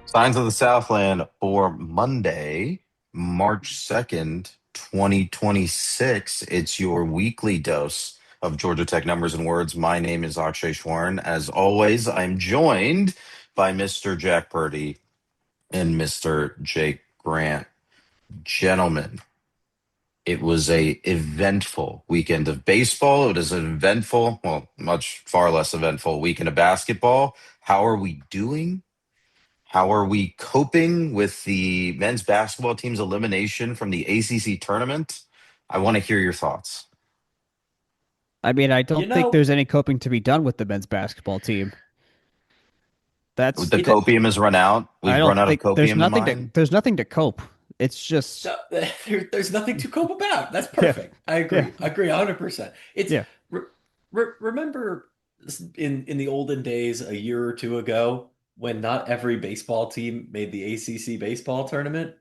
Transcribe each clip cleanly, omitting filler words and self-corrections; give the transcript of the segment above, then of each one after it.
Signs of the Southland for Monday, March 2nd, 2026. It's your weekly dose of Georgia Tech numbers and words. My name is Akshay. As always, I'm joined by Mr. Jack Purdy and Mr. Jake Grant. Gentlemen, it was a eventful weekend of baseball. It was an eventful, well, much far less eventful weekend of basketball. How are we doing? How are we coping with the men's basketball team's elimination from the ACC tournament? I want to hear your thoughts. I mean, I You don't think know, there's any coping to be done with the men's basketball team. That's The it. that. copium has run out. I We've don't run out of think there's copium in nothing to mine. cope. It's just There's nothing to cope about. That's yeah, perfect. I yeah, agree. I agree 100%. It's yeah. re, remember in the olden days, a year or two ago, when not every baseball team made the ACC baseball tournament.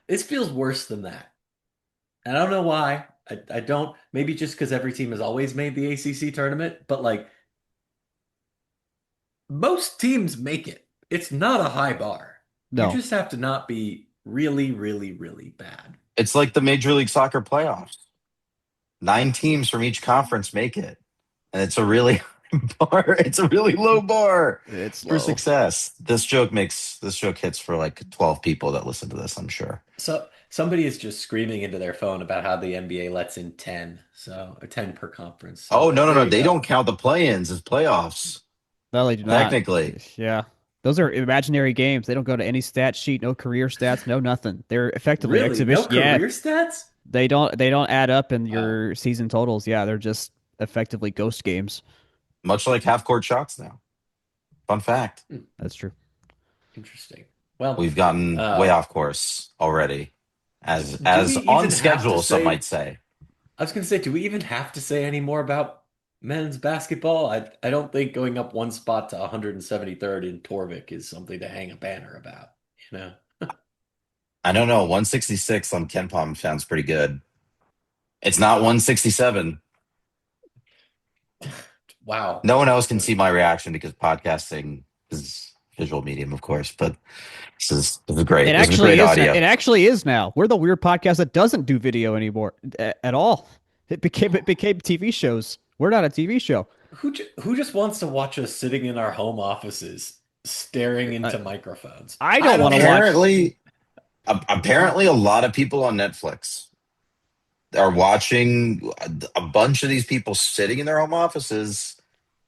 This feels worse than that, and I don't know why. I don't. Maybe just because every team has always made the ACC tournament, but like most teams make it. It's not a high bar. You No, just have to not be really, really, really bad. It's like the Major League Soccer playoffs. 9 teams from each conference make it. And it's a really high bar. It's a really low bar it's for low. success. This joke hits for like 12 people that listen to this, I'm sure. So somebody is just screaming into their phone about how the NBA lets in 10, so or 10 per conference. Oh, So no, no, there no. you They go. don't count the play-ins as playoffs, No, they do not. technically. Yeah, those are imaginary games. They don't go to any stat sheet, no career stats, no nothing. They're effectively Really? No exhibition. Yeah, career stats? they don't add up in Oh, your season totals. Yeah, they're just effectively ghost games. Much like half-court shots now. Fun fact. hmm, That's true. interesting. Well, We've gotten way uh, off course already, as do we as on even have to schedule, some might say? say. I was going to say, do we even have to say any more about men's basketball? I don't think going up one spot to 173rd in Torvik is something to hang a banner about, you know? I don't know. 166 on Ken Palm sounds pretty good. It's not 167. Wow. No one else can see my reaction because podcasting is visual medium, of course. But this is It great. This is actually great is. It audio. actually is now. We're the weird podcast that doesn't do video anymore at all. It became TV shows. We're not a TV show. Who just wants to watch us sitting in our home offices staring I, into microphones? I I don't want don't to get it. watch. Apparently, a lot of people on Netflix are watching a bunch of these people sitting in their home offices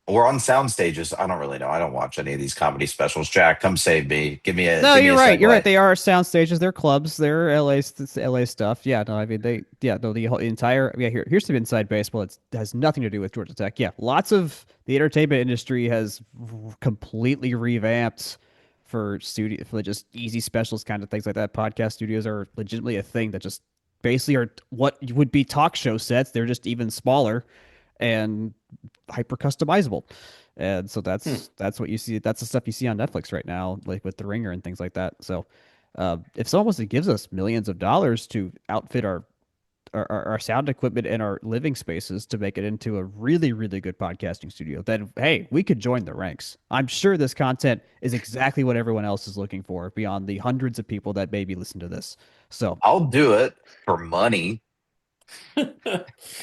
or on sound stages. I don't really know. I don't watch any of these comedy specials. Jack, come save me. Give me a No, give me you're a right. You're right. segue. They are sound stages. They're clubs. They're LA stuff. Yeah. No, I mean they. Yeah. No, the whole entire. Yeah. Here's some inside baseball. It has nothing to do with Georgia Tech. Yeah. Lots of the entertainment industry has completely revamped for just easy specials kind of things like that. Podcast studios are legitimately a thing that just basically are what would be talk show sets. They're just even smaller and hyper customizable. And so Hmm. that's what you see. That's the stuff you see on Netflix right now, like with The Ringer and things like that. So, if someone wants to gives us millions of dollars to outfit our sound equipment and our living spaces to make it into a really really good podcasting studio, then hey, we could join the ranks. I'm sure this content is exactly what everyone else is looking for beyond the hundreds of people that maybe listen to this. So, I'll do it for money.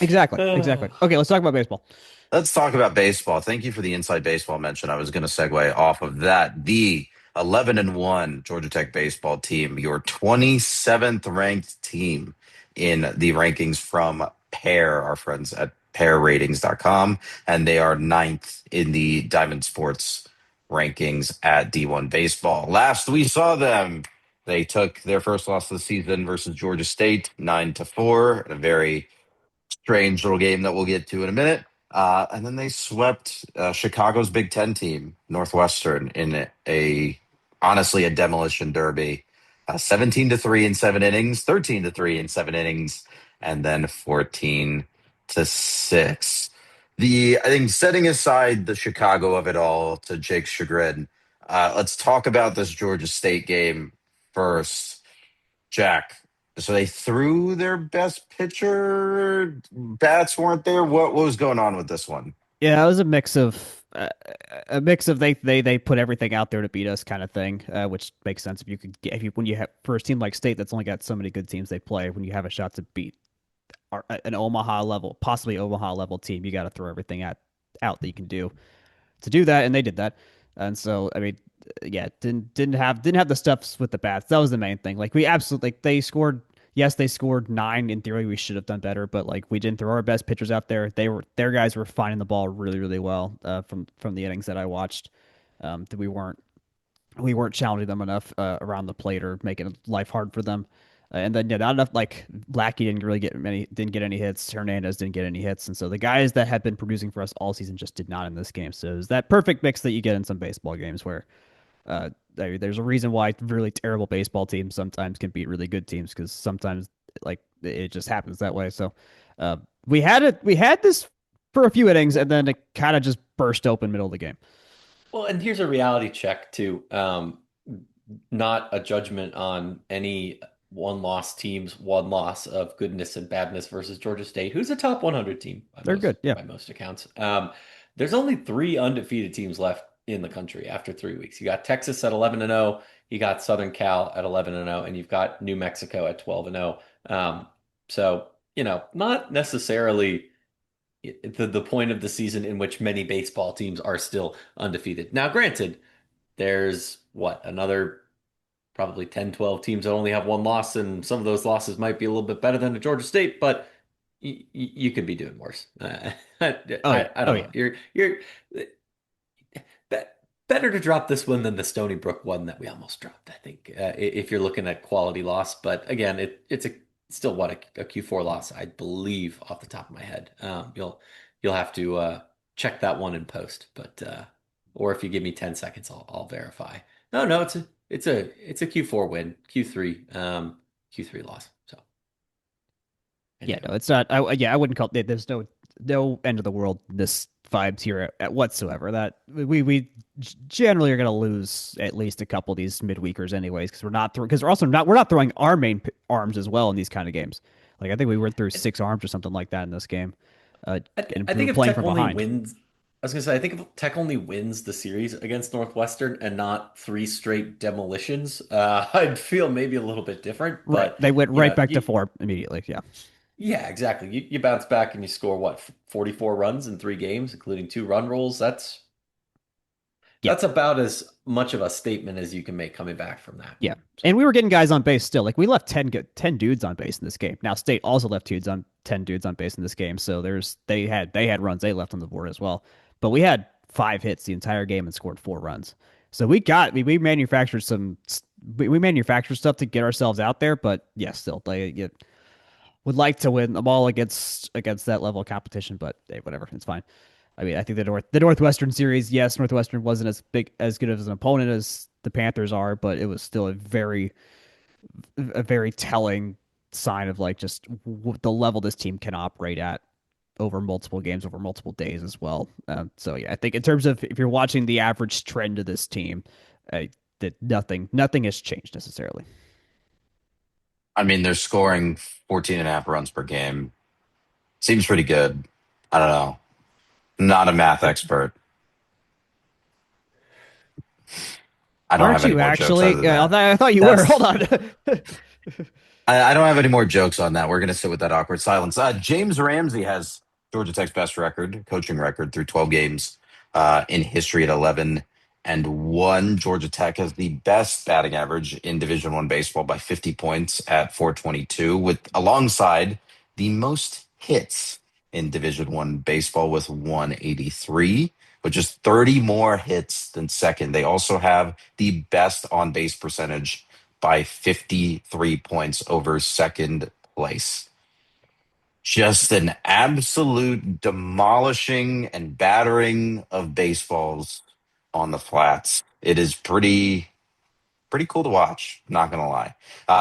exactly. Okay, let's talk about baseball. Let's talk about baseball. Thank you for the inside baseball mention. I was going to segue off of that. The 11-1 Georgia Tech baseball team, your 27th ranked team in the rankings from Pair, our friends at pairratings.com, and they are ninth in the Diamond Sports rankings at D1 Baseball. Last we saw them, they took their first loss of the season versus Georgia State, 9-4, a very strange little game that we'll get to in a minute. And then they swept Chicago's Big Ten team, Northwestern, in honestly a demolition derby. 17-3 in 7 innings, 13-3 in 7 innings, and then 14-6. I think setting aside the Chicago of it all to Jake's chagrin, let's talk about this Georgia State game first. Jack, so they threw their best pitcher. Bats weren't there. What was going on with this one? Yeah, it was a mix of. a mix of they put everything out there to beat us kind of thing, which makes sense if you could get if you when you have for a team like State that's only got so many good teams they play when you have a shot to beat an Omaha level, possibly Omaha level team, you got to throw everything out that you can do to do that, and they did that. And so, I mean, yeah, didn't have the stuffs with the bats. That was the main thing. Like we absolutely like they scored. Yes, they scored 9. In theory, we should have done better, but like we didn't throw our best pitchers out there. Their guys were finding the ball really really well from the innings that I watched. That we weren't challenging them enough around the plate or making life hard for them. And then yeah, not enough. Like Lackey didn't get any hits. Hernandez didn't get any hits, and so the guys that had been producing for us all season just did not in this game. So it was that perfect mix that you get in some baseball games where there's a reason why really terrible baseball teams sometimes can beat really good teams because sometimes like it just happens that way. So we had this for a few innings, and then it kind of just burst open middle of the game. Well, and here's a reality check too. Not a judgment on any one-loss teams, one loss of goodness and badness versus Georgia State, who's a top 100 team They're good, yeah. by most accounts. There's only 3 undefeated teams left in the country after 3 weeks. You got Texas at 11-0, you got Southern Cal at 11-0, and you've got New Mexico at 12-0. So, not necessarily the point of the season in which many baseball teams are still undefeated. Now, granted, there's another probably 10, 12 teams that only have one loss, and some of those losses might be a little bit better than the Georgia State, but you could be doing worse. I don't know. You're better to drop this one than the Stony Brook one that we almost dropped, I think, if you're looking at quality loss. But again, it's still a Q4 loss, I believe, off the top of my head. You'll have to check that one in post, but or if you give me 10 seconds, I'll verify. No, it's a Q4 win, Q3 loss. So yeah, no, it's not. I wouldn't call it. There's no end of the world this vibes here at whatsoever. That we generally are going to lose at least a couple of these midweekers anyways because we're not throwing our main arms as well in these kind of games. Like I think we went through 6 arms or something like that in this game. I And think if playing Tech from only behind. wins, I was gonna say, I think if Tech only wins the series against Northwestern and not 3 straight demolitions, I'd feel maybe a little bit different. Right, But they went you right know, back to you, 4 immediately. Yeah, yeah, exactly. You bounce back and you score 44 runs in 3 games, including 2 run rolls. yeah. That's about as much of a statement as you can make coming back from that. Yeah. So, And we were getting guys on base still. Like we left 10 dudes on base in this game. Now State also left 10 dudes on base in this game. So they had runs they left on the board as well. But we had 5 hits the entire game and scored 4 runs. So we manufactured stuff to get ourselves out there, but yeah, still they would like to win them all against that level of competition, but hey, whatever, it's fine. I mean, I think the Northwestern series, yes, Northwestern wasn't as good as an opponent as the Panthers are, but it was still a very telling sign of like just the level this team can operate at over multiple games, over multiple days as well. So yeah, I think in terms of if you're watching the average trend of this team, that nothing has changed necessarily. I mean, they're scoring 14 and a half runs per game. Seems pretty good. I don't know. Not a math expert. I don't Aren't have any you more jokes actually? other than Yeah, that. I thought you were. That's Hold on. I don't have any more jokes on that. We're going to sit with that awkward silence. James Ramsey has Georgia Tech's best coaching record through 12 games in history at 11-1. Georgia Tech has the best batting average in Division One baseball by 50 points at 422, with alongside the most hits in Division One baseball with 183, which is 30 more hits than second. They also have the best on base percentage by 53 points over second place. Just an absolute demolishing and battering of baseballs on the flats. It is pretty cool to watch, not going to lie.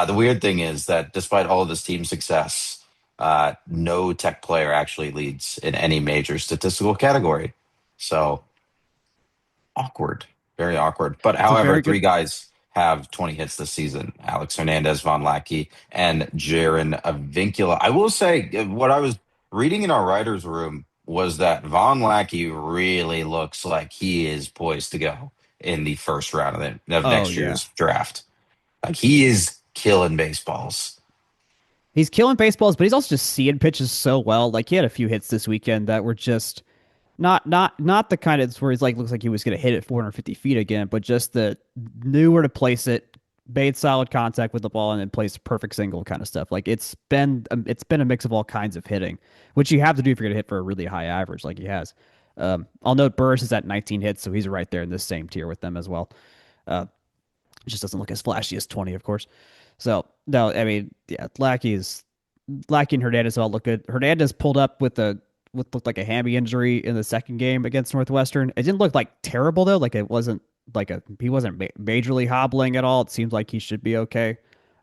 The weird thing is that despite all of this team success, no Tech player actually leads in any major statistical category. So awkward, very awkward. But It's a however, very 3 good. guys have 20 hits this season: Alex Hernandez, Von Lackey, and Jaron Avincula. I will say, what I was reading in our writers' room was that Von Lackey really looks like he is poised to go in the first round of Oh next yeah. year's draft. Like he is killing baseballs. He's killing baseballs, but he's also just seeing pitches so well. Like he had a few hits this weekend that were just not the kind of where he's like looks like he was going to hit it 450 feet again, but just the knew where to place it, made solid contact with the ball, and then placed perfect single kind of stuff. Like it's been a mix of all kinds of hitting, which you have to do if you're going to hit for a really high average like he has. I'll note Burris is at 19 hits, so he's right there in this same tier with them as well. Uh, it just doesn't look as flashy as 20, of course. So no, I mean, yeah, Lackey and Hernandez all look good. Hernandez pulled up with what looked like a hammy injury in the second game against Northwestern. It didn't look like terrible though. Like it wasn't he wasn't majorly hobbling at all. It seems like he should be okay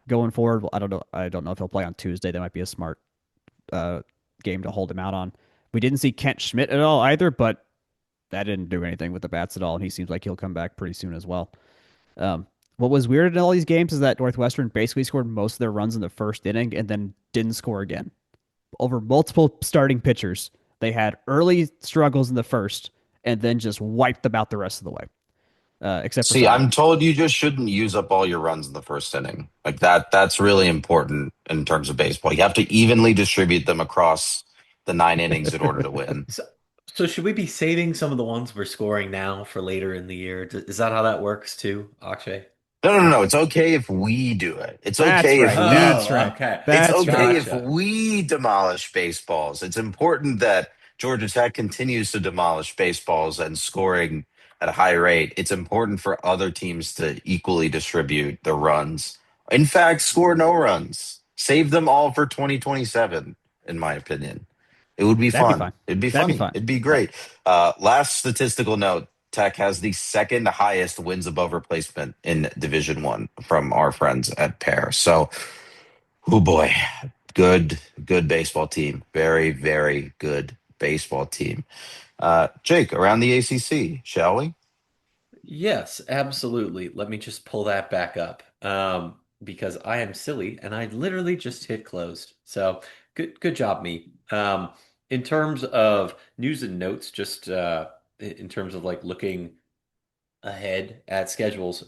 going forward. Well, I don't know. I don't know if he'll play on Tuesday. That might be a smart uh, game to hold him out on. We didn't see Kent Schmidt at all either, but that didn't do anything with the bats at all, and he seems like he'll come back pretty soon as well. Um, what was weird in all these games is that Northwestern basically scored most of their runs in the first inning and then didn't score again. Over multiple starting pitchers, they had early struggles in the first and then just wiped them out the rest of the way, except for See, I'm Southland. told you just shouldn't use up all your runs in the first inning. Like that's really important in terms of baseball. You have to evenly distribute them across the 9 innings in order to win. So, so should we be saving some of the ones we're scoring now for later in the year? Is that how that works too, Akshay? No. It's okay if we do it. It's That's okay if right. we That's Oh, right. okay. It's That's right. okay if Gotcha. we demolish baseballs. It's important that Georgia Tech continues to demolish baseballs and scoring at a high rate. It's important for other teams to equally distribute the runs. In fact, score no runs. Save them all for 2027, in my opinion. It would be That'd be fun. fine. It'd be That'd be funny. fine. It'd be Yeah. great. Last statistical note. Tech has the second highest wins above replacement in Division One from our friends at Pair. So, oh boy, good baseball team. Very, very good baseball team. Jake, around the ACC, shall we? Yes, absolutely. Let me just pull that back up. Because I am silly and I literally just hit closed. So good job, me. In terms of news and notes, just in terms of like looking ahead at schedules.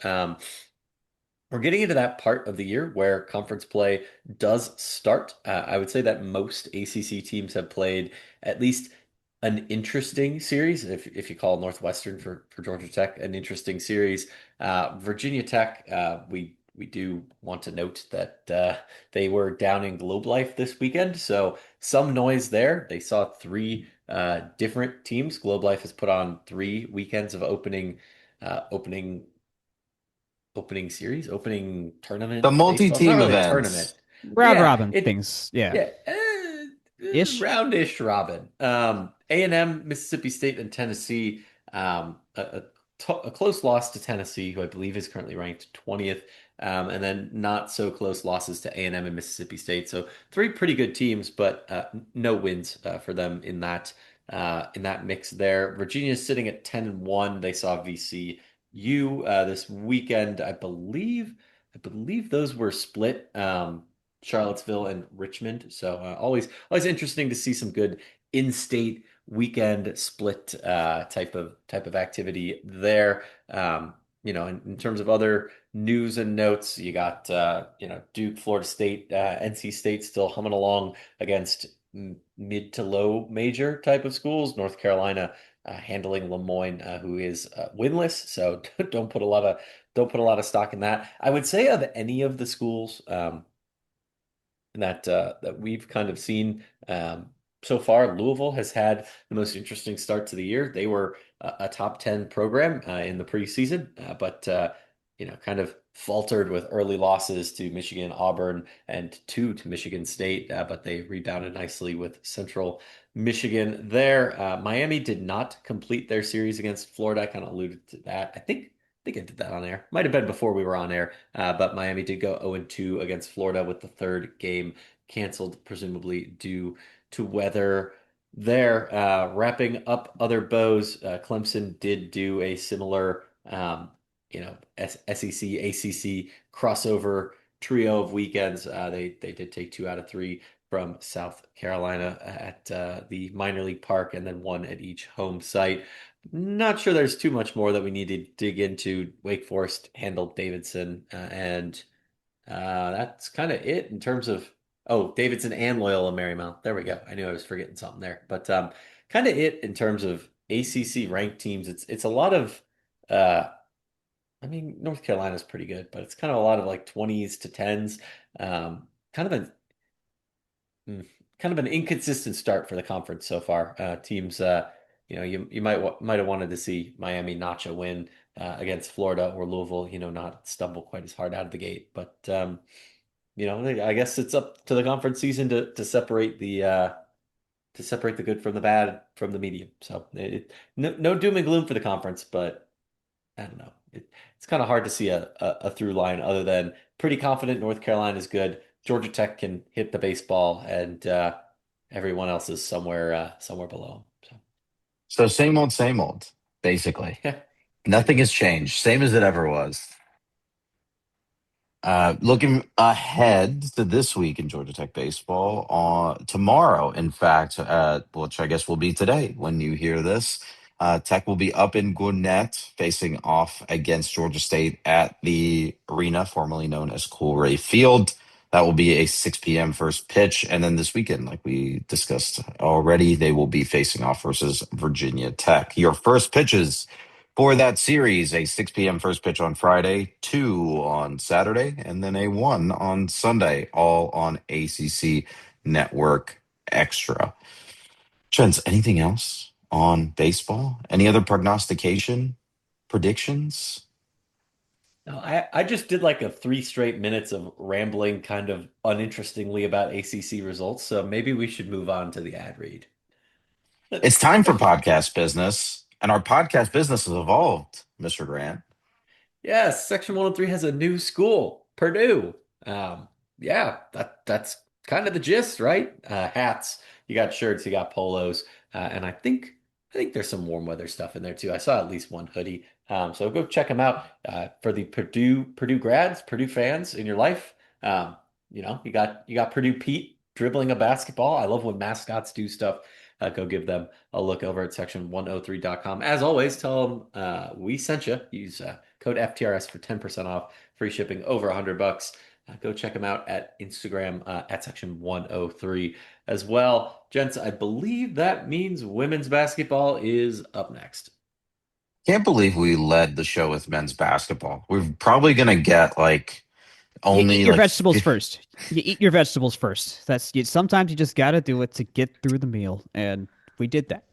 We're getting into that part of the year where conference play does start. I would say that most ACC teams have played at least an interesting series, if you call Northwestern for Georgia Tech an interesting series. Virginia Tech, we do want to note that they were down in Globe Life this weekend, so some noise there. They saw three different teams. Globe Life has put on 3 weekends of opening The tournament baseball. It's not multi-team really a tournament. events. Round Yeah, robin things. Yeah. yeah, Ish. roundish robin. A&M, Mississippi State, and Tennessee. A close loss to Tennessee, who I believe is currently ranked 20th, and then not so close losses to A&M and M and Mississippi State. So three pretty good teams, but no wins for them in that mix there. Virginia's sitting at 10-1. They saw VCU this weekend, I believe those were split. Charlottesville and Richmond. So always interesting to see some good in-state weekend split type of activity there. In terms of other news and notes, you got Duke, Florida State, NC State still humming along against mid to low major type of schools. North Carolina handling Lemoyne, who is winless. So don't put a lot of stock in that. I would say of any of the schools. That we've kind of seen so far. Louisville has had the most interesting start to the year. They were a top 10 program in the preseason, but kind of faltered with early losses to Michigan, Auburn, and two to Michigan State, but they rebounded nicely with Central Michigan there. Miami did not complete their series against Florida. I kind of alluded to that. I think I did that on air. Might have been before we were on air, but Miami did go 0-2 against Florida with the third game canceled, presumably due to weather there. Wrapping up other bows, Clemson did do a similar, SEC, ACC crossover trio of weekends. They did take 2 out of 3 from South Carolina at the minor league park, and then one at each home site. Not sure there's too much more that we need to dig into. Wake Forest handled Davidson, and that's kind of it in terms of Davidson and Loyola Marymount. There we go. I knew I was forgetting something there, but kind of it in terms of ACC ranked teams. It's a lot of uh, I mean, North Carolina's pretty good, but it's kind of a lot of like 20s to 10s. Kind of an kind of an inconsistent start for the conference so far. Teams, you might have wanted to see Miami notch a win against Florida or Louisville. Not stumble quite as hard out of the gate, but I guess it's up to the conference season to separate the good from the bad from the medium. So no doom and gloom for the conference, but I don't know. It's kind of hard to see a through line other than pretty confident North Carolina is good. Georgia Tech can hit the baseball, and everyone else is somewhere below 'em. So same old, basically. So pretty Nothing has much. changed. Same as it ever was. Looking ahead to this week in Georgia Tech baseball, tomorrow, in fact, which I guess will be today when you hear this, Tech will be up in Gwinnett facing off against Georgia State at the arena formerly known as Coolray Field. That will be a 6 p.m. first pitch. And then this weekend, like we discussed already, they will be facing off versus Virginia Tech. Your first pitches for that series, a 6 p.m. first pitch on Friday, 2 on Saturday, and then a 1 on Sunday, all on ACC Network Extra. Trents, anything else on baseball? Any other prognostication, predictions? No, I just did like a 3 straight minutes of rambling kind of uninterestingly about ACC results, so maybe we should move on to the ad read. It's time for podcast business, and our podcast business has evolved, Mr. Grant. Yes, Section 103 has a new school, Purdue. Yeah, that's kind of the gist, right? Hats, you got shirts, you got polos, and I think there's some warm weather stuff in there too. I saw at least one hoodie. So go check them out for the Purdue grads, Purdue fans in your life. You got Purdue Pete dribbling a basketball. I love when mascots do stuff. Go give them a look over at section103.com. As always, tell them we sent you. Use code FTRS for 10% off, free shipping over $100. Go check them out at Instagram at section103 as well. Gents, I believe that means women's basketball is up next. Can't believe we led the show with men's basketball. We're probably going to get like You eat only your like vegetables first. You eat your vegetables first. Sometimes you just got to do it to get through the meal, and we did that.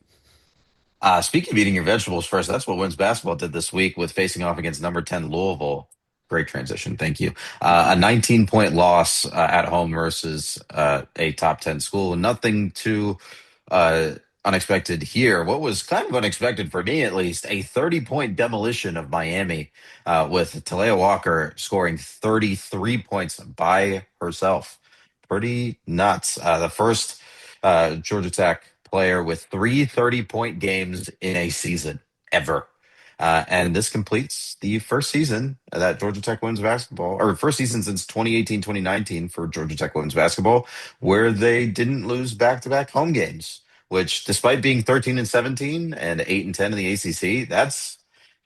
Speaking of eating your vegetables first, that's what women's basketball did this week with facing off against number 10 Louisville. Great transition. Thank you. A 19-point loss at home versus a top 10 school. Nothing too uh, unexpected here. What was kind of unexpected for me, at least, a 30-point demolition of Miami with Talia Walker scoring 33 points by herself. Pretty nuts. The first Georgia Tech player with 3 30-point games in a season ever. And this completes the first season that Georgia Tech women's basketball, or first season since 2018-2019 for Georgia Tech women's basketball, where they didn't lose back-to-back home games, which despite being 13-17 and 8-10 in the ACC, that's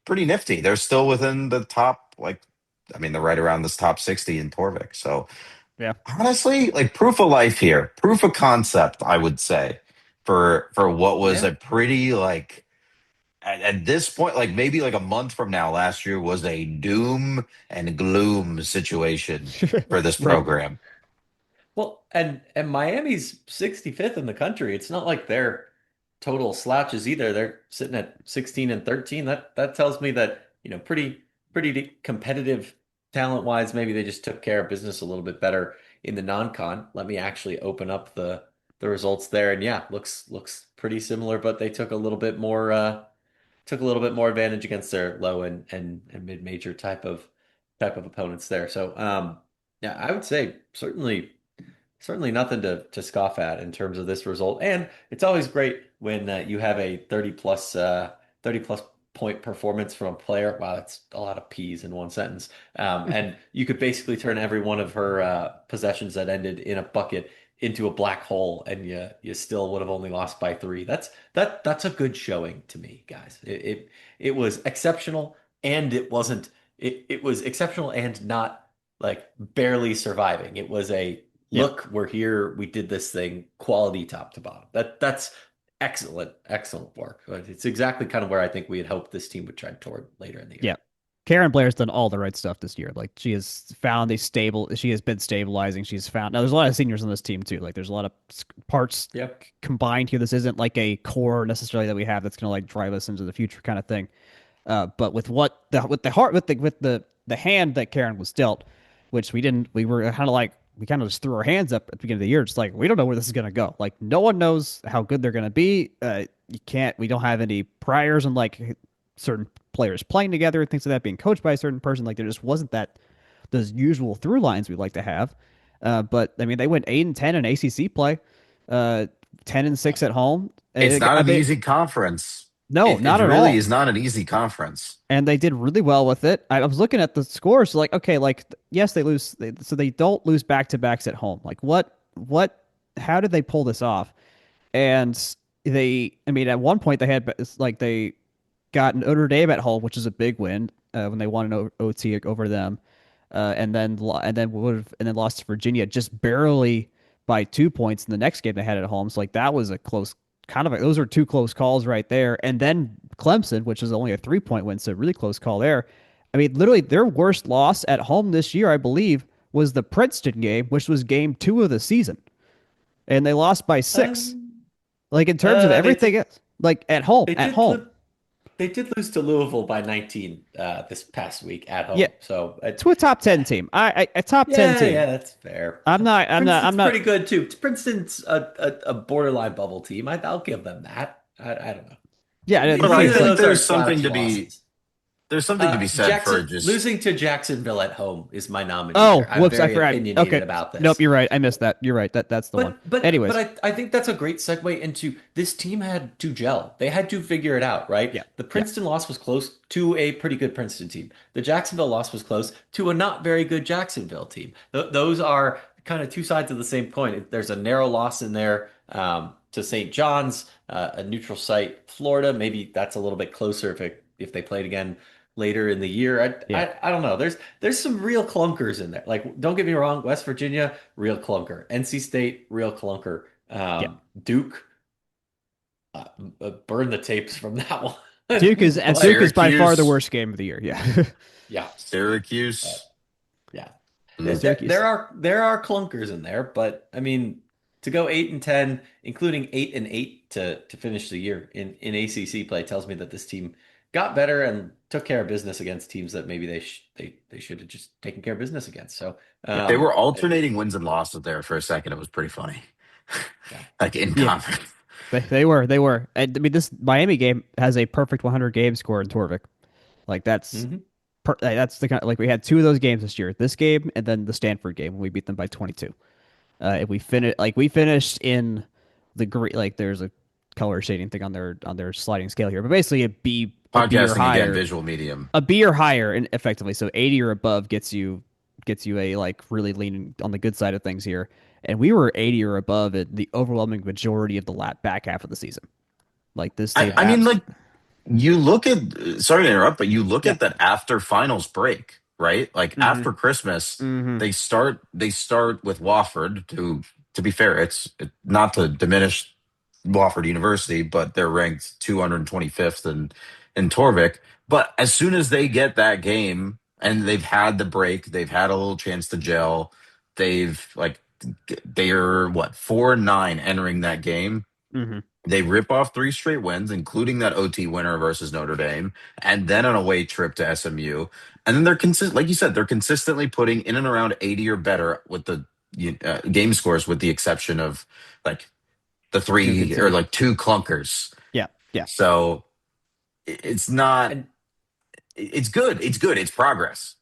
pretty nifty. They're still within the top, they're right around this top 60 in Torvik. So Yeah. honestly, like proof of life here, proof of concept, I would say, for what was Yeah. a pretty at this point, like maybe like a month from now, last year was a doom and gloom situation for this Right. program. Well, and Miami's 65th in the country. It's not like they're total slouches either. They're sitting at 16 and 13. That tells me that, pretty competitive talent-wise. Maybe they just took care of business a little bit better in the non-con. Let me actually open up the results there. And yeah, looks pretty similar, but they took a little bit more advantage against their low and mid-major type of opponents there. So yeah, I would say certainly nothing to scoff at in terms of this result. And it's always great when you have a 30 plus point performance from a player. Wow, that's a lot of P's in one sentence. And you could basically turn every one of her possessions that ended in a bucket into a black hole and you still would have only lost by three. That's a good showing to me, guys. It was exceptional, and it was exceptional and not like barely surviving. It was a Yeah. look, we're here, we did this thing, quality top to bottom. That's excellent work. It's exactly kind of where I think we had hoped this team would trend toward later in the year. Yeah. Karen Blair's done all the right stuff this year. Like she has found a stable. She has been stabilizing. She's found now. There's a lot of seniors on this team too. Like there's a lot of parts Yep. combined here. This isn't like a core necessarily that we have that's going to like drive us into the future kind of thing. But with what the with the heart with the hand that Karen was dealt, which we didn't. We were kind of like we kind of just threw our hands up at the beginning of the year. Just like we don't know where this is going to go. Like no one knows how good they're going to be. You can't. We don't have any priors on like certain players playing together and things like that, being coached by a certain person. Like there just wasn't that those usual through lines we'd like to have. But I mean, they went 8-10 in ACC play, 10-6 at home. It's not an They, easy conference. no, It not at really all. is not an easy conference. And they did really well with it. I was looking at the scores, like okay, like yes, they lose, so they don't lose back to backs at home. Like how did they pull this off? And I mean, at one point they had like they got Notre Dame at home, which is a big win when they won an OT over them, and then lost to Virginia just barely by 2 points in the next game they had at home. So like that was a close those are two close calls right there. And then Clemson, which is only a 3 point win, so really close call there. I mean, literally their worst loss at home this year, I believe, was the Princeton game, which was game 2 of the season, and they lost by 6. Um, Like in terms of they everything, did else, like at home, they at did home. lo- they did lose to Louisville by 19 this past week at Yeah, home. So to a top 10 team. A top 10 yeah, team. that's fair. I'm Princeton's not. pretty good too. Princeton's a borderline bubble team. I'll give them that. I don't know. Yeah, But I like I Neither of said, think those are flashy losses. there's something to be said for Jackson just losing to Jacksonville at home is my nominee oh, here. I'm whoops, I very forgot. opinionated Okay. about Nope, this. you're right. I missed that. You're right. That's the one. But Anyways, I think that's a great segue into this team had to gel. They had to figure it out, right? yeah. The Yeah. Princeton loss was close to a pretty good Princeton team. The Jacksonville loss was close to a not very good Jacksonville team. Those are kind of two sides of the same coin. There's a narrow loss in there to St. John's, a neutral site, Florida. Maybe that's a little bit closer if they played again later in the year. Yeah. I don't know. There's some real clunkers in there. Like, don't get me wrong, West Virginia, real clunker. NC State, real clunker. Yeah. Duke, burn the tapes from that one. Duke is by far the Syracuse, worst game of the year. Yeah. Yeah, uh, Syracuse. yeah. Mm. Syracuse. There are clunkers in there, but I mean, to go 8-10, including 8-8 to finish the year in ACC play, tells me that this team got better and took care of business against teams that maybe they should have just taken care of business against. So, Yeah. They were alternating wins and losses there for a second. It was pretty funny. yeah. Like in Yeah. conference. They were. I mean, this Miami game has a perfect 100 game score in Torvik. Like hmm that's the kind like we had two of those games this year. This game and then the Stanford game when we beat them by 22. If we finished in the green, like there's a color shading thing on their sliding scale here, but basically a B or Podcasting again, higher, visual medium. a B or higher, and effectively, so 80 or above gets you a like really leaning on the good side of things here, and we were 80 or above at the overwhelming majority of the back half of the season. Like this team, I mean, like you look at sorry to interrupt, but you look yeah, at that after finals break, right? Like mm-hmm. after Christmas, Mm-hmm. they start with Wofford. To be fair, not to diminish Wofford University, but they're ranked 225th in Torvik. But as soon as they get that game and they've had the break, they've had a little chance to gel. They are what 4-9 entering that game. Mm-hmm. They rip off 3 straight wins, including that OT winner versus Notre Dame, and then an away trip to SMU. And then they're consistent, like you said, they're consistently putting in and around 80 or better with the game scores, with the exception of like the Two 3 or conceded, like 2 clunkers. yeah, yeah, So it's not. And It's good. It's good. It's progress.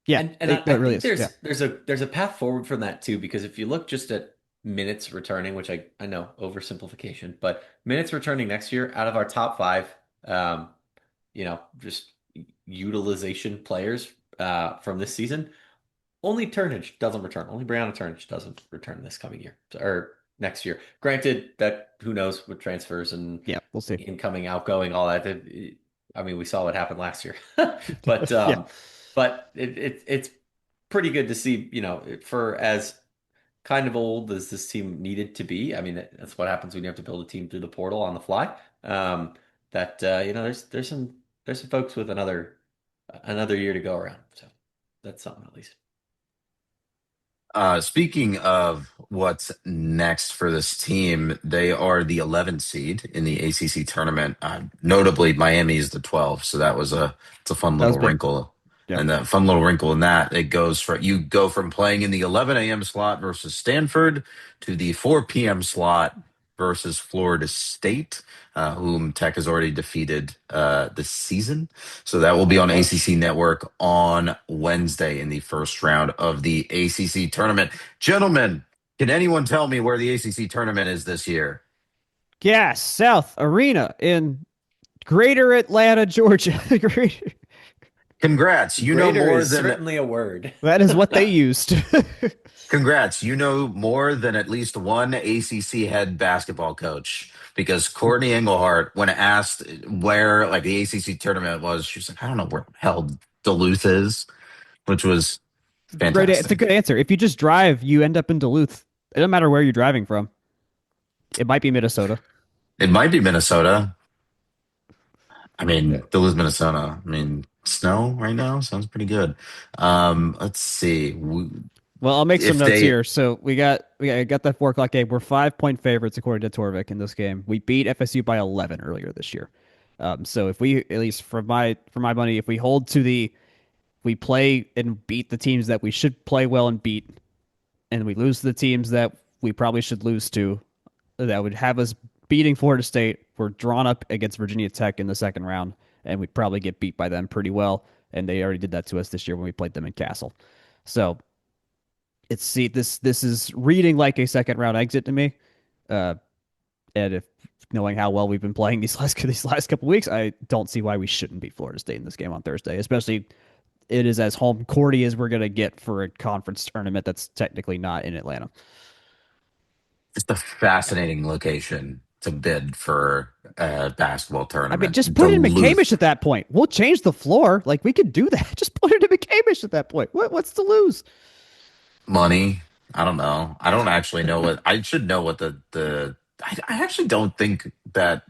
yeah. I It really think is, yeah. there's a path forward from that too, because if you look just at minutes returning, which I know oversimplification, but minutes returning next year out of our top five, just utilization players from this season, only Turnage doesn't return. Only Brianna Turnage doesn't return this coming year or next year. Granted, that who knows with transfers and Yeah, we'll see. incoming, outgoing, all that. I mean, we saw what happened last year, Yeah. but it's pretty good to see. For as kind of old as this team needed to be. I mean, that's what happens when you have to build a team through the portal on the fly. That there's some folks with another year to go around. So that's something at least. Speaking of what's next for this team, they are the 11th seed in the ACC tournament. Notably, Miami is the 12th, so it's a fun That was little big. wrinkle. Yeah. And that fun little wrinkle in that you go from playing in the 11 a.m. slot versus Stanford to the 4 p.m. slot versus Florida State, whom Tech has already defeated this season. So that will be on ACC Network on Wednesday in the first round of the ACC tournament. Gentlemen, can anyone tell me where the ACC tournament is this year? Gas South Arena in Greater Atlanta, Georgia. Congrats. You know Greater more is than certainly a word. That is what they used. congrats. You know more than at least one ACC head basketball coach because Courtney Engelhart, when asked where like the ACC tournament was, she was like, I don't know where the hell Duluth is, which was Great. It's a fantastic. good answer. If you just drive, you end up in Duluth. It doesn't matter where you're driving from. It might be Minnesota. It might be Minnesota. I Yeah. mean, Duluth, Minnesota. I mean, snow right now sounds pretty good. Let's see. Well, I'll make some If notes they, here. So we got that 4 o'clock game. We're 5 point favorites according to Torvik in this game. We beat FSU by 11 earlier this year. So if we, at least for my money, if we play and beat the teams that we should play well and beat, and we lose to the teams that we probably should lose to, that would have us beating Florida State. We're drawn up against Virginia Tech in the second round, and we'd probably get beat by them pretty well. And they already did that to us this year when we played them in Castle. So this is reading like a second round exit to me. Uh, and if knowing how well we've been playing these last couple weeks, I don't see why we shouldn't beat Florida State in this game on Thursday, especially it is as home courty as we're gonna get for a conference tournament that's technically not in Atlanta. it's a fascinating location to bid for a basketball I mean, tournament. just put it in McCamish Duluth. at that point. We'll change the floor. Like we could do that. Just put it in McCamish at that point. What's to lose? Money. I don't know. I don't actually know what I should know what I actually don't think that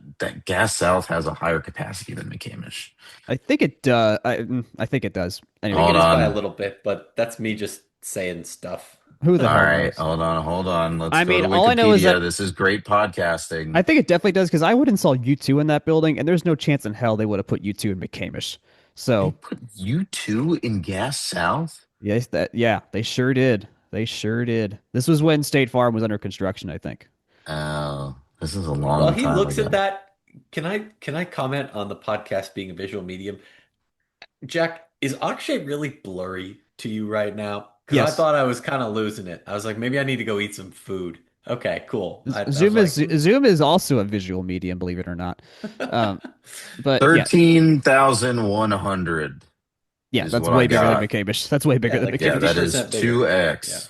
Gas South has a higher capacity than McCamish. I think it does. I think it does. I think Anyway, it Hold is by a on. little bit, but that's me just saying stuff. who the All hell right, knows? hold on. Let's I go mean, to all I know is Wikipedia. that This is great podcasting. I think it definitely does because I would install U2 in that building, and there's no chance in hell they would have put U2 in McCamish. They So put you two in Gas South? yeah, they sure did. They sure did. This was when State Farm was under construction, I think. Oh, this is a While long he time looks at ago. that, can I comment on the podcast being a visual medium? Jack, is Akshay really blurry to you right now? Because I Yes, thought I was kind of losing it. I was like, maybe I need to go eat some food. Okay, cool. I was Zoom is like, Zoom is also a visual medium, believe it or not. Um, but yeah, 13,100 yeah, is that's what I way bigger than got. McCamish. That's way bigger yeah, than like Yeah, McCamish. that is 50% bigger. Yeah, 2x.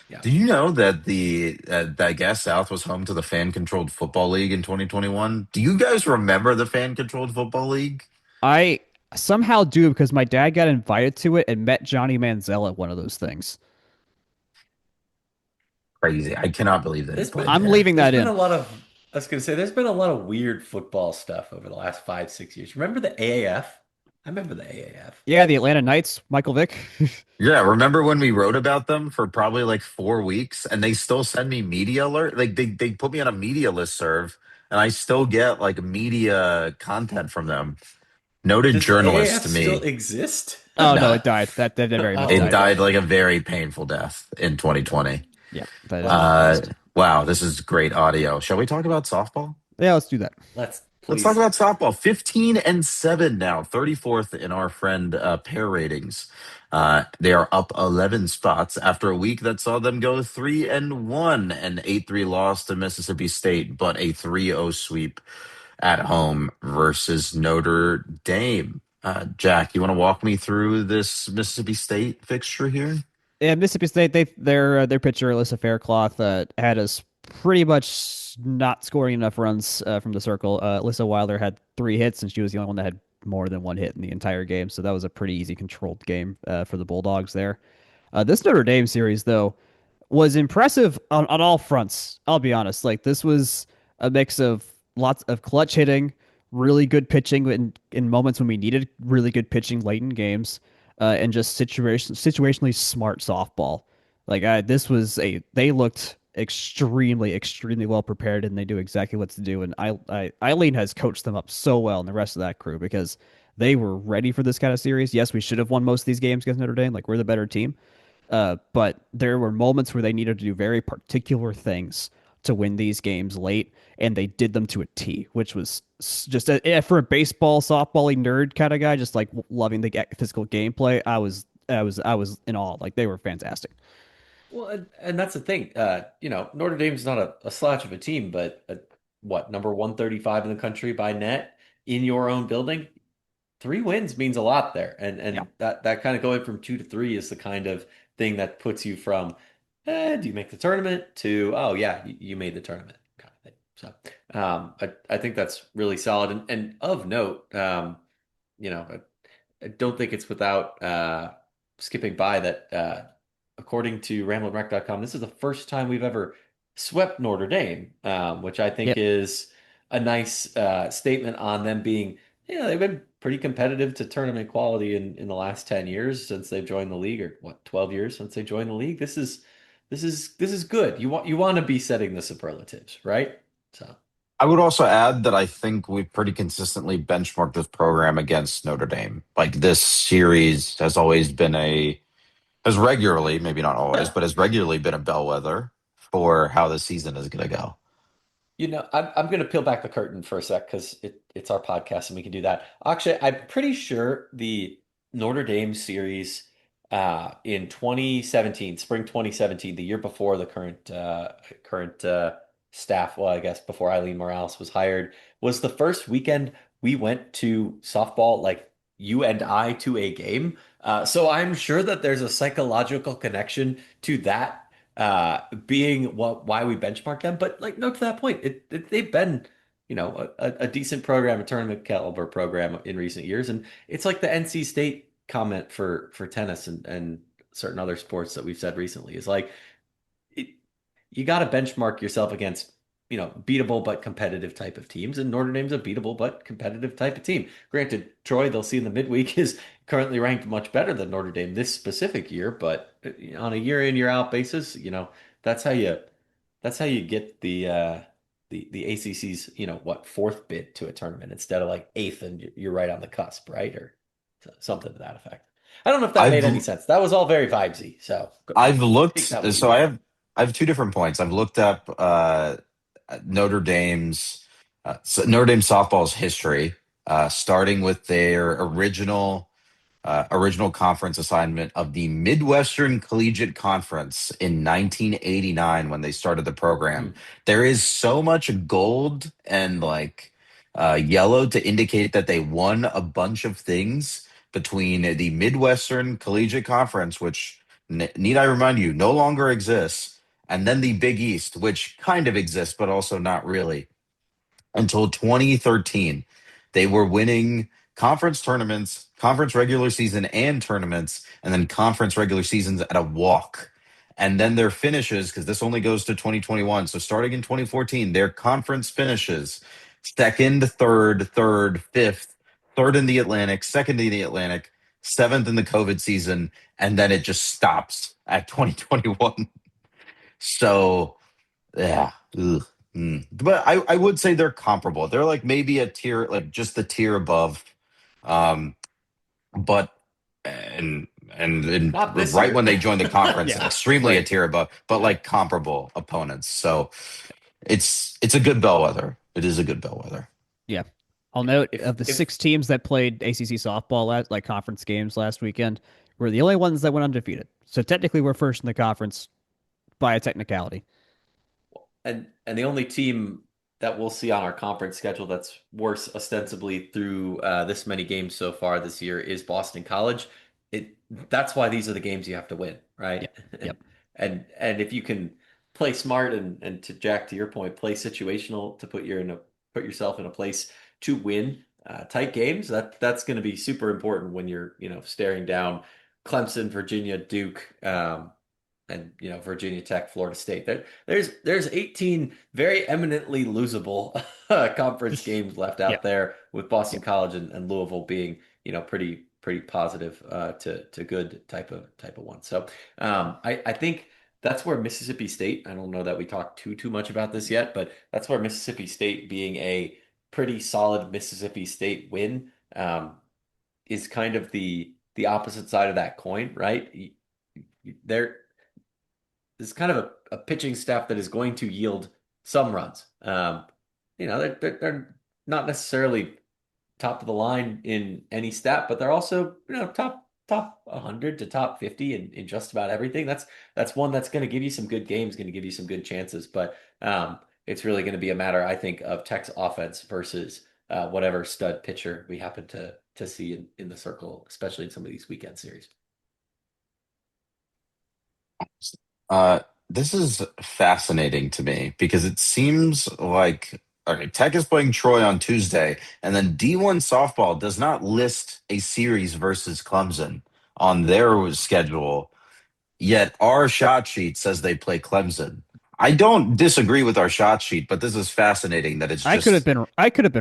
yeah. Do you know that that Gas South was home to the fan controlled football league in 2021? Do you guys remember the fan controlled football league? I somehow do because my dad got invited to it and met Johnny Manziel at one of those things. Crazy. I cannot believe that he There's been played I'm there. leaving there's that been in. a lot of I was gonna say there's been a lot of weird football stuff over the last 5, 6 years. Remember the AAF? I remember the AAF. Yeah, the Atlanta Knights, Michael Vick. Yeah, remember when we wrote about them for probably like 4 weeks and they still send me media alert? Like they put me on a media list serve and I still get like media content from them. Noted Does the journalist AAF to still me. exist? Oh no, Nah, it died. That very much Oh, it died. okay. died like a very painful death in 2020. Yeah, that is Well, Uh, lost. wow, this is great audio. Shall we talk about softball? Yeah, let's do that. let's Let's talk please. about softball. 15-7 now, 34th in our friend pair ratings. They are up 11 spots after a week that saw them go 3-1, an 8-3 loss to Mississippi State, but a 3-0 sweep at home versus Notre Dame. Jack, you want to walk me through this Mississippi State fixture here? And Mississippi State, their pitcher Alyssa Faircloth had us pretty much not scoring enough runs from the circle. Alyssa Wilder had 3 hits, and she was the only one that had more than 1 hit in the entire game. So that was a pretty easy controlled game for the Bulldogs there. This Notre Dame series, though, was impressive on all fronts. I'll be honest. Like this was a mix of lots of clutch hitting, really good pitching in moments when we needed really good pitching late in games, and just situationally smart softball. Like this was they looked extremely well prepared, and they knew exactly what to do. And Eileen has coached them up so well, and the rest of that crew because they were ready for this kind of series. Yes, we should have won most of these games against Notre Dame. Like we're the better team, but there were moments where they needed to do very particular things to win these games late, and they did them to a T, which was just for a baseball, softball nerd kind of guy, just like loving the physical gameplay. I was in awe. Like they were fantastic. Well, and that's the thing. Notre Dame's not a slouch of a team, but what, number 135 in the country by net in your own building? 3 wins means a lot there. Yeah. And that kind of going from 2 to 3 is the kind of thing that puts you from, do you make the tournament to, oh yeah, you made the tournament kind of thing. So I think that's really solid. And of note, I don't think it's without skipping by that according to RamblinWreck.com, this is the first time we've ever swept Notre Dame, which I think Yep. is a nice statement on them being, they've been pretty competitive to tournament quality in the last 10 years since they've joined the league, or what, 12 years since they joined the league. This is good. You want to be setting the superlatives, right? So I would also add that I think we've pretty consistently benchmarked this program against Notre Dame. Like this series has regularly, maybe not always, but has regularly been a bellwether for how the season is going to go. I'm going to peel back the curtain for a sec because it's our podcast and we can do that. Actually, I'm pretty sure the Notre Dame series in 2017, spring 2017, the year before the current staff, well, I guess before Eileen Morales was hired, was the first weekend we went to softball, like you and I, to a game. So I'm sure that there's a psychological connection to that being why we benchmark them. But like, no, to that point, they've been, a decent program, a tournament caliber program in recent years, and it's like the NC State comment for tennis and certain other sports that we've said recently is like it, you got to benchmark yourself against beatable but competitive type of teams, and Notre Dame's a beatable but competitive type of team. Granted, Troy, they'll see in the midweek, is currently ranked much better than Notre Dame this specific year, but on a year in year out basis, that's how you that's how you get the ACC's what, fourth bid to a tournament instead of like eighth, and you're right on the cusp, right, or something to that effect. I don't know if that I've made any sense. That was all very vibesy, so I've take looked that what you so will. I have 2 different points. I've looked up Notre Dame's Notre Dame softball's history, starting with their original conference assignment of the Midwestern Collegiate Conference in 1989 when they started the program. Hmm. There is so much gold and like yellow to indicate that they won a bunch of things between the Midwestern Collegiate Conference, which need I remind you, no longer exists, and then the Big East, which kind of exists, but also not really until 2013. They were winning conference tournaments, conference regular season and tournaments, and then conference regular seasons at a walk. And then their finishes, because this only goes to 2021. So starting in 2014, their conference finishes second, third, fifth, third in the Atlantic, second in the Atlantic, seventh in the COVID season, and then it just stops at 2021. So yeah. Ugh. But I would say they're comparable. They're like maybe a tier, like just the tier above. Um, but and Not this right when year. they joined the conference, Yeah. extremely a Right. tier above, but Yeah. like comparable opponents. So it's a good bellwether. It is a good bellwether. Yeah. I'll note If of the if 6 teams that played ACC softball like conference games last weekend, we're the only ones that went undefeated. So technically, we're first in the conference by a technicality. and the only team that we'll see on our conference schedule that's worse ostensibly through this many games so far this year is Boston College. it that's why these are the games you have to win, right? Yep. Yep. And if you can play smart and to Jack, to your point, play situational to put yourself in a place to win tight games, that's going to be super important when you're, staring down Clemson, Virginia, Duke, and Virginia Tech, Florida State. There's 18 very eminently losable conference games left Yeah. out there, with Boston Yep. College and Louisville being pretty positive to good type of one. So I think that's where Mississippi State. I don't know that we talked too much about this yet, but that's where Mississippi State being a pretty solid Mississippi State win is kind of the opposite side of that coin, right? There is kind of a pitching staff that is going to yield some runs. They're not necessarily top of the line in any stat, but they're also, top 100 to top 50 in just about everything. That's one that's going to give you some good games, going to give you some good chances. But it's really going to be a matter, I think, of Tech's offense versus whatever stud pitcher we happen to see in the circle, especially in some of these weekend series. This is fascinating to me because it seems like okay, Tech is playing Troy on Tuesday, and then D1 softball does not list a series versus Clemson on their schedule, yet our shot sheet says they play Clemson. I don't disagree with our shot sheet, but this is fascinating that it's I could have just been wrong.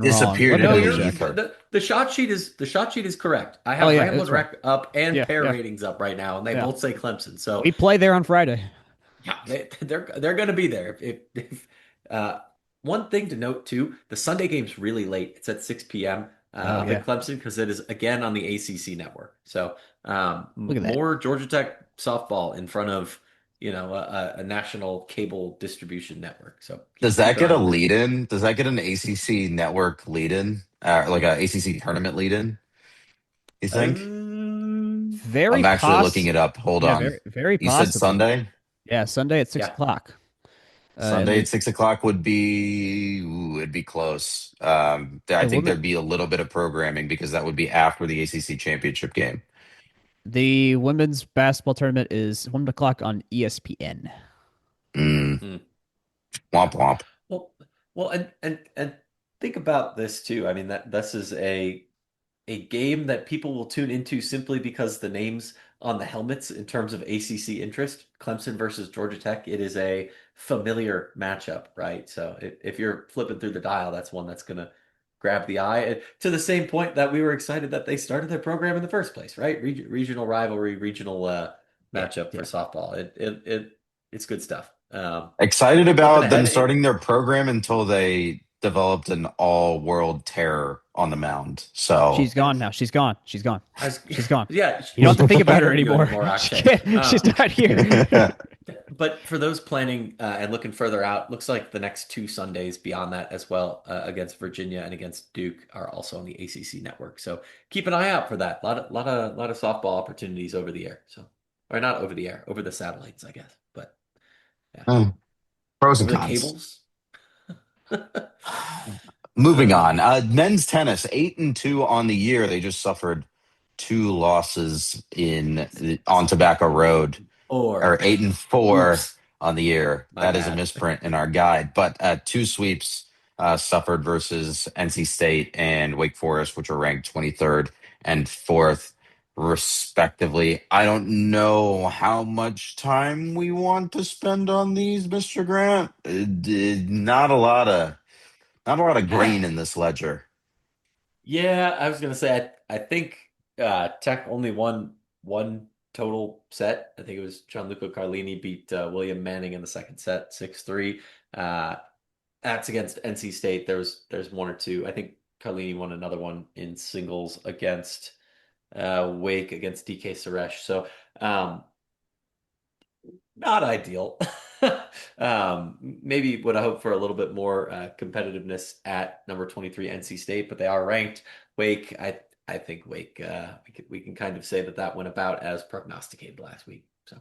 disappeared Let me No, into double the you're check. ether. the shot sheet is correct. I Oh have yeah, Rambler's that's right. rec up and Yeah, pair yeah, ratings up right now, and they yeah. both say Clemson. So We play there on Friday. yeah, they're going to be there. If one thing to note too, the Sunday game's really late. It's at 6 p.m. Oh Up in yeah. Clemson because it is again on the ACC network. So Look at that. more Georgia Tech softball in front of a national cable distribution network. So Does keep that an get eye a on that. lead in? Does that get an ACC network lead in? Like a ACC tournament lead in? You think? Very I'm actually looking pos. it up. Hold Yeah, on. very very You said possibly. Sunday? Yeah, Sunday at six Yeah. o'clock. And Sunday at 6 o'clock would be, ooh, it'd be close. I the think women there'd be a little bit of programming because that would be after the ACC championship game. the women's basketball tournament is 1 o'clock on ESPN. Mm, Hmm. womp womp. Well, and think about this too. I mean that this is a game that people will tune into simply because the names on the helmets in terms of ACC interest, Clemson versus Georgia Tech, it is a familiar matchup, right? So if you're flipping through the dial, that's one that's going to grab the eye. To the same point that we were excited that they started their program in the first place, right? Regional rivalry, regional Yeah, matchup for yeah. softball. It's good stuff. Excited Looking about them ahead, starting their program until they developed an all world terror on the mound. So She's gone now. She's gone. She's gone. I was, She's gone. yeah, You don't have to she think about can't her hurt you anymore. anymore, She Akshay. can't. She's not here. But for those planning and looking further out, looks like the next two Sundays beyond that as well, against Virginia and against Duke, are also on the ACC network. So keep an eye out for that. Lot of softball opportunities over the air. So, or not over the air, over the satellites, I guess. But yeah, pros and over the cons. cables. Moving Uh, on. Men's tennis, 8-2 on the year. They just suffered two losses on Tobacco Road, or or 8-4 oops, on the year. my That is a bad. misprint in our guide. But two sweeps suffered versus NC State and Wake Forest, which are ranked 23rd and 4th, respectively. I don't know how much time we want to spend on these, Mr. Grant. Not a lot of green in this ledger. Yeah, I was gonna say I think Tech only won one total set. I think it was Gianluca Carlini beat William Manning in the second set, 6-3. Uh, that's against NC State. There's one or two. I think Carlini won another one in singles against Wake against DK Suresh. So not ideal. Maybe would have hoped for a little bit more competitiveness at number 23 NC State, but they are ranked. Wake, I think Wake, we can kind of say that went about as prognosticated last week. So,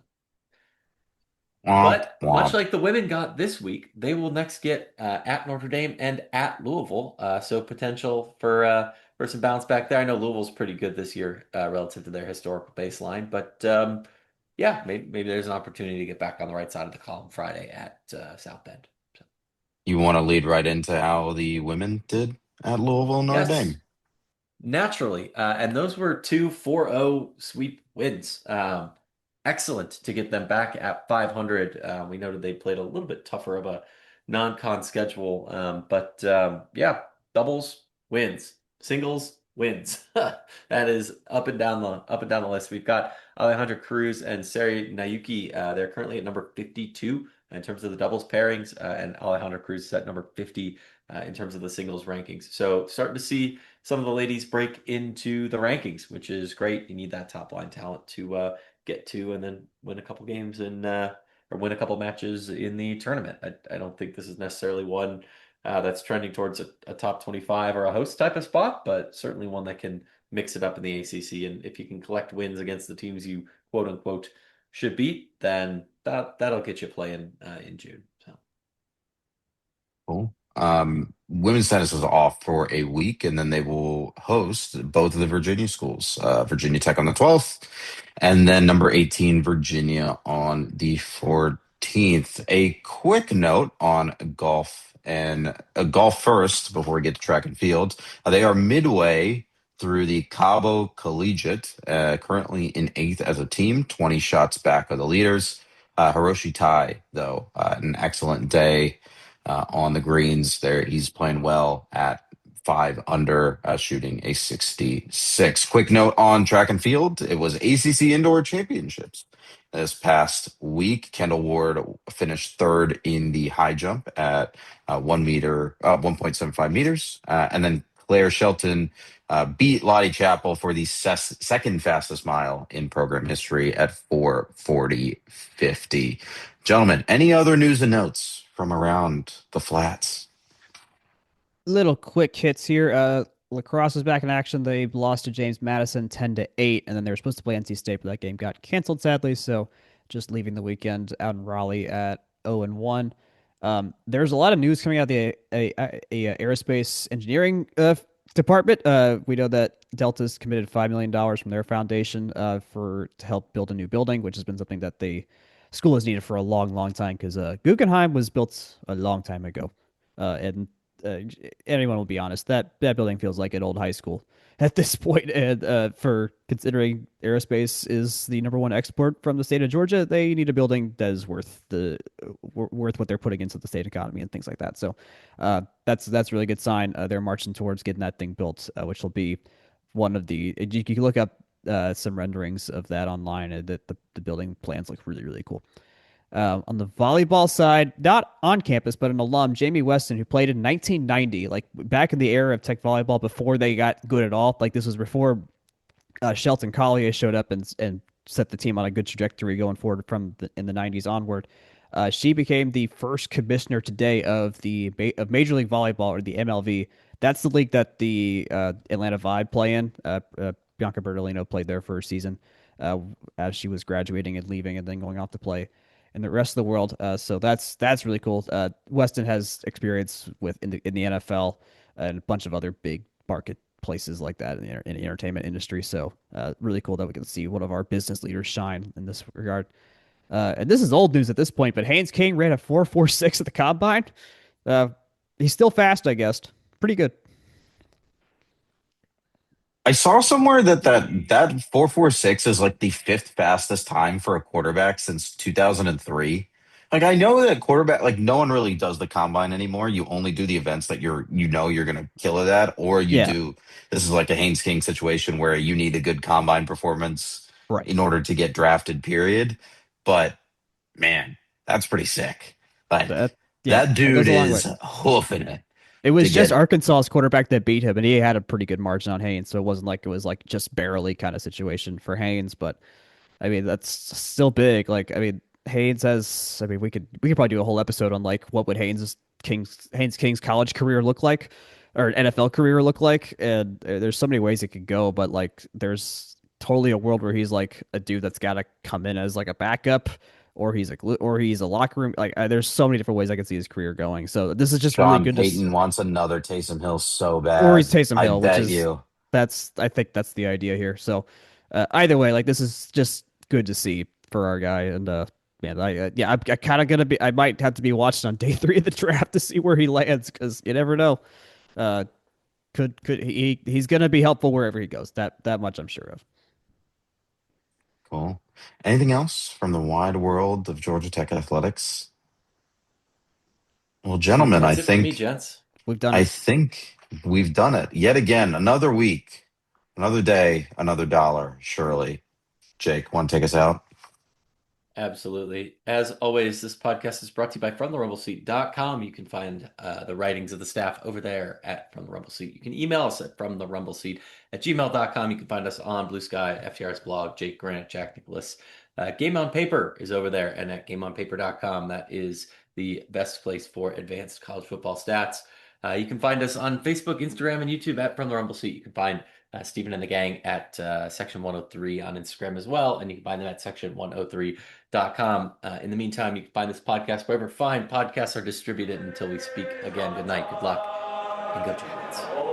Womp but much womp. like the women got this week, they will next get at Notre Dame and at Louisville. So potential for for some bounce back there. I know Louisville's pretty good this year relative to their historical baseline, but yeah, maybe there's an opportunity to get back on the right side of the column Friday at South Bend. So, You want to lead right into how the women did at Louisville and Notre yes. Dame? Naturally. And those were two 4-0 sweep wins. Excellent to get them back at 500. We noted they played a little bit tougher of a non-con schedule. But yeah, doubles wins, singles wins. That is up and down the list. We've got Alejandra Cruz and Sari Nayuki. They're currently at number 52 in terms of the doubles pairings, and Alejandra Cruz is at number 50 in terms of the singles rankings. So starting to see some of the ladies break into the rankings, which is great. You need that top line talent to get to and then win a couple games and or win a couple matches in the tournament. I don't think this is necessarily one that's trending towards a top 25 or a host type of spot, but certainly one that can mix it up in the ACC. And if you can collect wins against the teams you quote unquote should beat, then that'll get you playing in June. So. Cool. Women's tennis is off for a week, and then they will host both of the Virginia schools, Virginia Tech on the 12th, and then number 18, Virginia on the 14th. A quick note on golf and golf first before we get to track and field. They are midway through the Cabo Collegiate, currently in eighth as a team, 20 shots back of the leaders. Hiroshi Tai, though, an excellent day on the greens there. He's playing well at 5 under, shooting a 66. Quick note on track and field. It was ACC Indoor Championships this past week. Kendall Ward finished third in the high jump at 1.75 meters. And then Claire Shelton beat Lottie Chappell for the second fastest mile in program history at 4:40.50. Gentlemen, any other news and notes from around the flats? Little quick hits here. Lacrosse is back in action. They lost to James Madison 10-8, and then they were supposed to play NC State, but that game got canceled sadly. So just leaving the weekend out in Raleigh at 0-1. There's a lot of news coming out of the aerospace engineering department. We know that Delta's committed $5 million from their foundation to help build a new building, which has been something that the school has needed for a long, long time because Guggenheim was built a long time ago, and anyone will be honest that building feels like an old high school at this point. And for considering aerospace is the number one export from the state of Georgia, they need a building that is worth what they're putting into the state economy and things like that. So that's a really good sign. They're marching towards getting that thing built, which will be one of the you can look up some renderings of that online, and the building plans look really, really cool. On the volleyball side, not on campus, but an alum, Jamie Weston, who played in 1990, like back in the era of tech volleyball before they got good at all. Like this was before Shelton Collier showed up and set the team on a good trajectory going forward in the 90s onward. She became the first commissioner today of Major League Volleyball, or the MLV. That's the league that the Atlanta Vibe play in. Bianca Bertolino played there for a season as she was graduating and leaving and then going off to play in the rest of the world. So that's really cool. Weston has experience in the NFL and a bunch of other big market places like that in the entertainment industry. So really cool that we can see one of our business leaders shine in this regard. And this is old news at this point, but Haynes King ran a 4.46 at the combine. He's still fast, I guess. Pretty good. I saw somewhere that 4.46 is like the fifth fastest time for a quarterback since 2003. Like I know that quarterback, like no one really does the combine anymore. You only do the events that you're gonna kill it at, or you Yeah, do. This is like a Haynes King situation where you need a good combine performance in right. order to get drafted. Period. But man, that's pretty sick. Like That yeah, that that dude goes a long way. is hoofing it It to was just get. Arkansas's quarterback that beat him, and he had a pretty good margin on Haynes, so it was like just barely kind of situation for Haynes. But I mean, that's still big. Like, I mean, Haynes has. I mean, we could probably do a whole episode on like what would Haynes King's college career look like, or NFL career look like, and there's so many ways it could go. But like, there's totally a world where he's like a dude that's got to come in as like a backup, or he's a locker room. Like, there's so many different ways I could see his career going. So this is just really Sean good to. Payton wants another Taysom Hill so Or he's bad. Taysom I Hill, which bet is you. I think that's the idea here. So either way, like this is just good to see for our guy. And man, yeah, I kind of gonna be. I might have to be watching on day 3 of the draft to see where he lands because you never know. Uh, could he's gonna be helpful wherever he goes. That much I'm sure of. Cool. Anything else from the wide world of Georgia Tech athletics? Well, I think gentlemen, that's it for me, gents. We've done I it. think we've done it yet again. Another week, another day, another dollar. Surely, Jake, want to take us out? Absolutely. As always, this podcast is brought to you by FromTheRumbleSeat.com. You can find the writings of the staff over there at From the Rumble Seat. You can email us at FromTheRumbleSeat@gmail.com. You can find us on Blue Sky, FTR's blog, Jake Grant, Jack Nicholas. Game on Paper is over there and at GameOnPaper.com. That is the best place for advanced college football stats. You can find us on Facebook, Instagram, and YouTube at From the Rumble Seat. You can find Stephen and the gang at Section 103 on Instagram as well, and you can find them at Section103.com. In the meantime, you can find this podcast wherever fine podcasts are distributed. Until we speak again, good night, good luck, and go Giants.